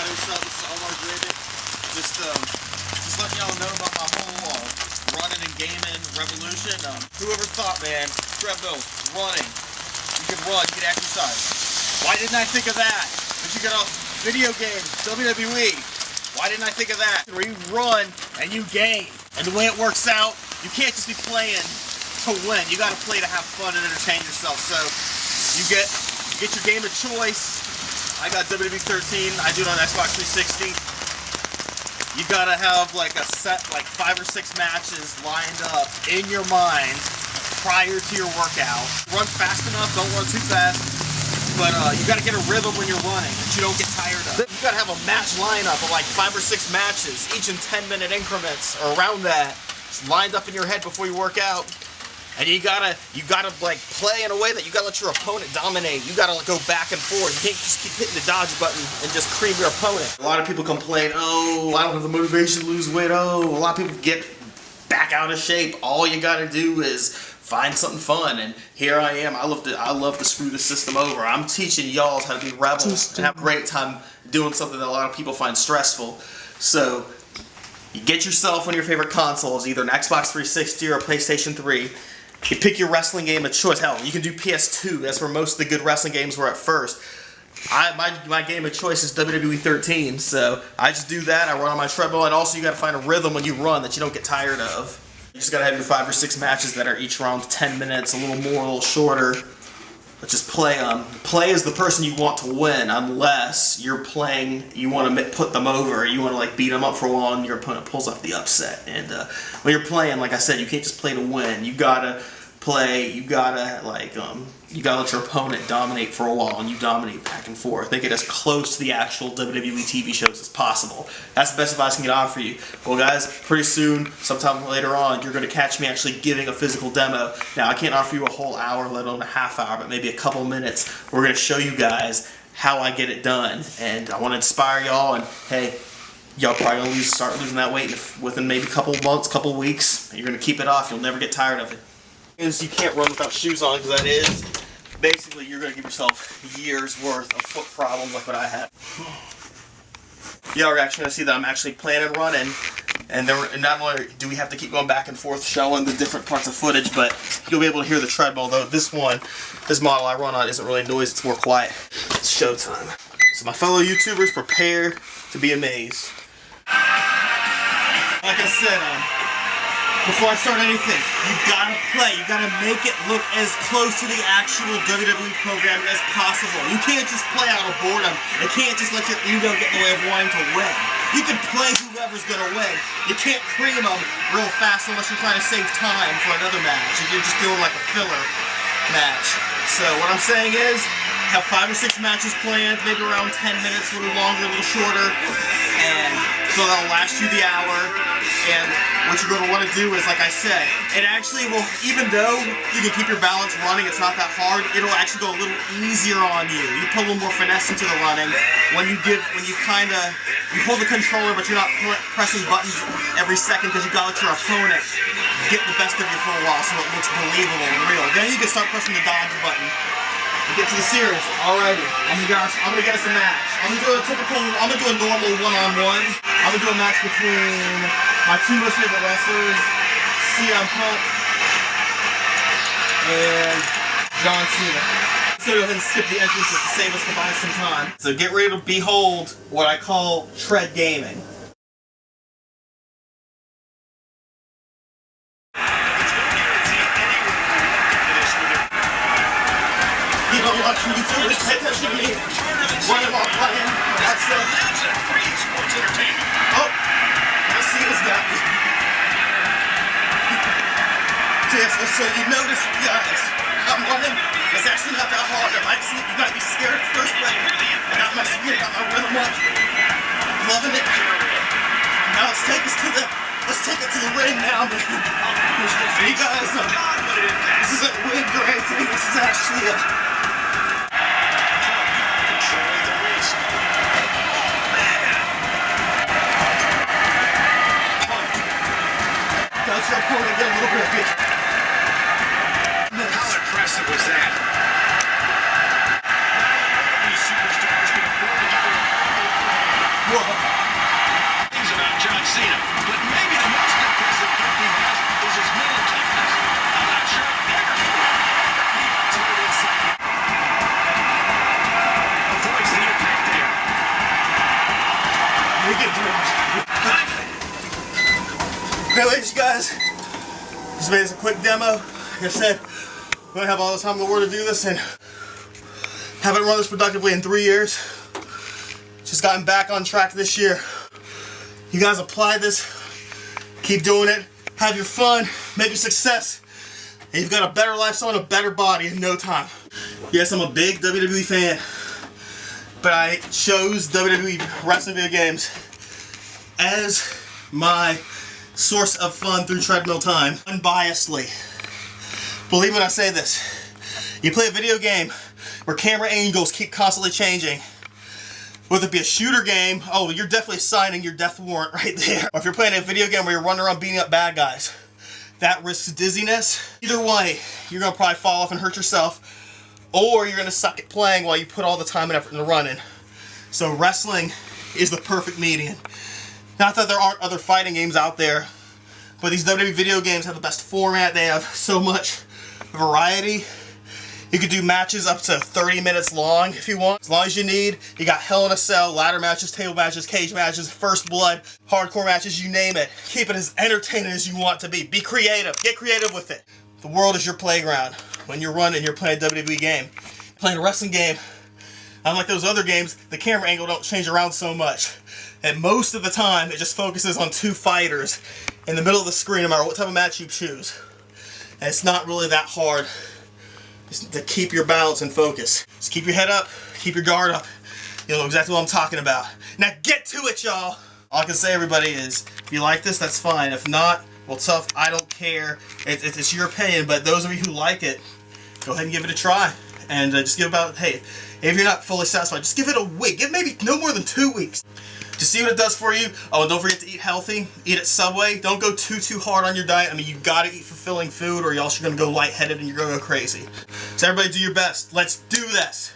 everybody, what's up? This is Omar David. Just letting y'all know about my whole running and gaming revolution. Whoever thought, man, treadmill, running, you can run, you can exercise. Why didn't I think of that? But you got video games, WWE. Why didn't I think of that? Where you run and you game. And the way it works out, you can't just be playing to win. You got to play to have fun and entertain yourself. So you get your game of choice. I got WWE 13. I do it on Xbox 360. You gotta have like a set, like 5 or 6 matches lined up in your mind prior to your workout. Run fast enough, don't run too fast. But you gotta get a rhythm when you're running that you don't get tired of. You gotta have a match lineup of like 5 or 6 matches, each in 10-minute increments or around that. It's lined up in your head before you work out. And you gotta like play in a way that you gotta let your opponent dominate. You gotta go back and forth. You can't just keep hitting the dodge button and just cream your opponent. A lot of people complain, oh, I don't have the motivation to lose weight. Oh, a lot of people get back out of shape. All you gotta do is find something fun. And here I am. I love to screw the system over. I'm teaching y'all how to be rebels and have a great time doing something that a lot of people find stressful. So you get yourself one of your favorite consoles, either an Xbox 360 or a PlayStation 3. You pick your wrestling game of choice. Hell, you can do PS2. That's where most of the good wrestling games were at first. My game of choice is WWE 13, so I just do that. I run on my treadmill, and also you got to find a rhythm when you run that you don't get tired of. You just got to have your 5 or 6 matches that are each around 10 minutes, a little more, a little shorter. But just play them. Play as the person you want to win, unless you're playing, you want to put them over, you want to like beat them up for a while, and your opponent pulls off the upset. And when you're playing, like I said, you can't just play to win. You gotta play. You gotta like you gotta let your opponent dominate for a while, and you dominate back and forth. Make it as close to the actual WWE TV shows as possible. That's the best advice I can offer you. Well, guys, pretty soon, sometime later on, you're gonna catch me actually giving a physical demo. Now, I can't offer you a whole hour, let alone a half hour, but maybe a couple minutes. We're gonna show you guys how I get it done, and I want to inspire y'all. And hey, y'all probably gonna start losing that weight within maybe a couple months, couple weeks. You're gonna keep it off. You'll never get tired of it. You can't run without shoes on, because that is basically you're going to give yourself years worth of foot problems like what I have. Y'all are actually going to see that I'm actually planning running, and not only do we have to keep going back and forth showing the different parts of footage, but you'll be able to hear the treadmill. Though this model I run on isn't really noisy, it's more quiet. It's showtime. So my fellow YouTubers, prepare to be amazed. Like I said, before I start anything, you gotta play. You gotta make it look as close to the actual WWE program as possible. You can't just play out of boredom. You can't just let your ego get in the way of wanting to win. You can play whoever's gonna win. You can't cream them real fast unless you're trying to save time for another match. If you're just doing like a filler match. So what I'm saying is, have 5 or 6 matches planned, maybe around 10 minutes, a little longer, a little shorter, and so that'll last you the hour. And what you're going to want to do is, like I said, it actually will, even though you can keep your balance running, it's not that hard, it'll actually go a little easier on you. You put a little more finesse into the running when you hold the controller, but you're not pressing buttons every second, because you got to let your opponent get the best of you for a while so it looks believable and real. Then you can start pressing the dodge button. Get to the series. Alrighty. I'm gonna get us a match. I'm gonna do a normal one-on-one. I'm gonna do a match between my 2 most favorite wrestlers, CM Punk and John Cena. Let's go ahead and skip the entrances to save us some time. So get ready to behold what I call tread gaming. Watching YouTubers, pay attention to me. Running while playing. That's it. Oh, let's see what's got me. So you notice, guys, I'm running. It's actually not that hard. You might be scared at first, but I got my speed, got my rhythm up. Loving it. Now let's take it to the ring now, man. You guys, this isn't rigged or anything. This is actually a your opponent get a little bit big. How impressive was that? These superstars can afford to get their Just made this a quick demo. Like I said, we don't have all the time in the world to do this, and haven't run this productively in 3 years. Just gotten back on track this year. You guys apply this, keep doing it, have your fun, make your success, and you've got a better lifestyle and a better body in no time. Yes, I'm a big WWE fan, but I chose WWE wrestling video games as my source of fun through treadmill time, unbiasedly. Believe me when I say this. You play a video game where camera angles keep constantly changing. Whether it be a shooter game, oh, you're definitely signing your death warrant right there. Or if you're playing a video game where you're running around beating up bad guys, that risks dizziness. Either way, you're gonna probably fall off and hurt yourself, or you're gonna suck at playing while you put all the time and effort into running. So wrestling is the perfect median. Not that there aren't other fighting games out there, but these WWE video games have the best format. They have so much variety. You could do matches up to 30 minutes long if you want, as long as you need. You got Hell in a Cell, ladder matches, table matches, cage matches, first blood, hardcore matches, you name it. Keep it as entertaining as you want to be. Be creative. Get creative with it. The world is your playground. When you're running, you're playing a WWE game. Playing a wrestling game, unlike those other games, the camera angle don't change around so much. And most of the time, it just focuses on two fighters in the middle of the screen, no matter what type of match you choose. And it's not really that hard to keep your balance and focus. Just keep your head up, keep your guard up. You'll know exactly what I'm talking about. Now get to it, y'all! All I can say, everybody, is if you like this, that's fine. If not, well, tough, I don't care. It's your opinion, but those of you who like it, go ahead and give it a try. And just give about, hey, if you're not fully satisfied, just give it a week. Give maybe no more than 2 weeks. Just see what it does for you. Oh, and don't forget to eat healthy. Eat at Subway. Don't go too hard on your diet. I mean, you've got to eat fulfilling food, or else you're going to go lightheaded and you're going to go crazy. So everybody do your best. Let's do this.